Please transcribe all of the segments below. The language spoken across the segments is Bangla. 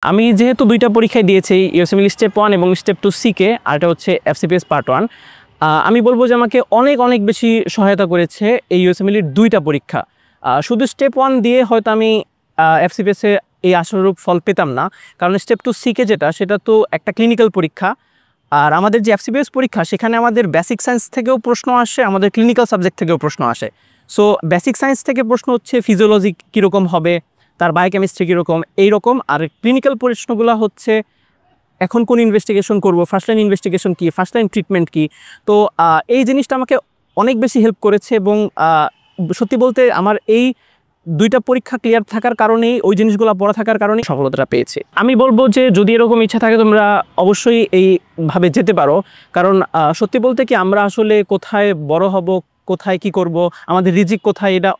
আমি যেহেতু দুইটা পরীক্ষায় দিয়েছি ইউএসএমএল স্টেপ 1 এবং স্টেপ 2 সিকে, আর এটা হচ্ছে এফসিপিএস পার্ট 1। আমি বলবো যে আমাকে অনেক বেশি সহায়তা করেছে এই ইউএসএমএলের দুইটা পরীক্ষা। শুধু স্টেপ 1 দিয়ে হয়তো আমি এফসিপিএসে এই আশানুরূপ ফল পেতাম না, কারণ স্টেপ 2 সিকে সেটা তো একটা ক্লিনিক্যাল পরীক্ষা। আর আমাদের যে এফসিপিএস পরীক্ষা সেখানে আমাদের বেসিক সায়েন্স থেকেও প্রশ্ন আসে, আমাদের ক্লিনিক্যাল সাবজেক্ট থেকেও প্রশ্ন আসে। সো বেসিক সায়েন্স থেকে প্রশ্ন হচ্ছে ফিজিওলজি কীরকম হবে, তার বায়োকেমিস্ট্রি কীরকম, এইরকম। আর ক্লিনিক্যাল প্রশ্নগুলো হচ্ছে এখন কোন ইনভেস্টিগেশন করব, ফার্স্ট লাইন ইনভেস্টিগেশন কী, ফার্স্ট লাইন ট্রিটমেন্ট কী। তো এই জিনিসটা আমাকে অনেক বেশি হেল্প করেছে এবং সত্যি বলতে আমার এই দুইটা পরীক্ষা ক্লিয়ার থাকার কারণেই, ওই জিনিসগুলো পড়া থাকার কারণেই সফলতাটা পেয়েছে। আমি বলবো যে যদি এরকম ইচ্ছা থাকে তোমরা অবশ্যই এইভাবে যেতে পারো, কারণ সত্যি বলতে কি আমরা আসলে কোথায় বড় হব, কোথায় কি করব, আমাদের রিজিক কোথায়, এটা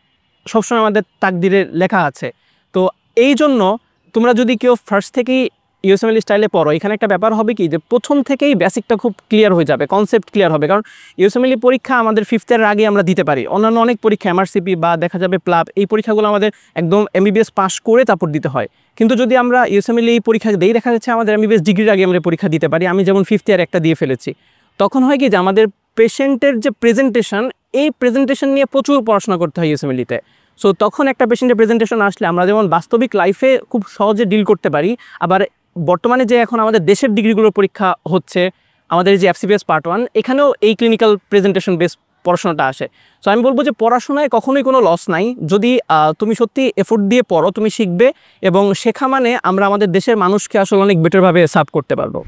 সবসময় আমাদের তাকদিরে লেখা আছে। তো এই জন্য তোমরা যদি কেউ ফার্স্ট থেকেই ইউএসএমএল স্টাইলে পড়ো, এখানে একটা ব্যাপার হবে কি যে প্রথম থেকেই বেসিকটা খুব ক্লিয়ার হয়ে যাবে, কনসেপ্ট ক্লিয়ার হবে। কারণ ইউএসএমএল পরীক্ষা আমাদের 5th ইয়ারের আগে আমরা দিতে পারি। অন্যান্য অনেক পরীক্ষা এমআরসিপি বা দেখা যাবে প্লাব, এই পরীক্ষাগুলো আমাদের একদম এমবিবিএস পাস করে তারপর দিতে হয়। কিন্তু যদি আমরা ইউএসএমএল এই পরীক্ষা দিই, দেখা যাচ্ছে আমাদের এমবিবিএস ডিগ্রির আগে আমরা পরীক্ষা দিতে পারি। আমি যেমন 5th ইয়ার একটা দিয়ে ফেলেছি। তখন হয় কি যে আমাদের পেশেন্টের যে প্রেজেন্টেশন, এই প্রেজেন্টেশন নিয়ে প্রচুর পড়াশোনা করতে হয় ইউএসএমএলতে। সো তখন একটা পেশেন্টের প্রেজেন্টেশন আসলে আমরা যেমন বাস্তবিক লাইফে খুব সহজে ডিল করতে পারি, আবার বর্তমানে যে এখন আমাদের দেশের ডিগ্রিগুলোর পরীক্ষা হচ্ছে, আমাদের যে এফসিপিএস পার্ট 1, এখানেও এই ক্লিনিক্যাল প্রেজেন্টেশন বেস পড়াশোনাটা আসে। সো আমি বলবো যে পড়াশোনায় কখনোই কোনো লস নাই। যদি তুমি সত্যি এফোর্ট দিয়ে পড়ো, তুমি শিখবে, এবং শেখা মানে আমরা আমাদের দেশের মানুষকে আসলে অনেক বেটারভাবে সার্ভ করতে পারবো।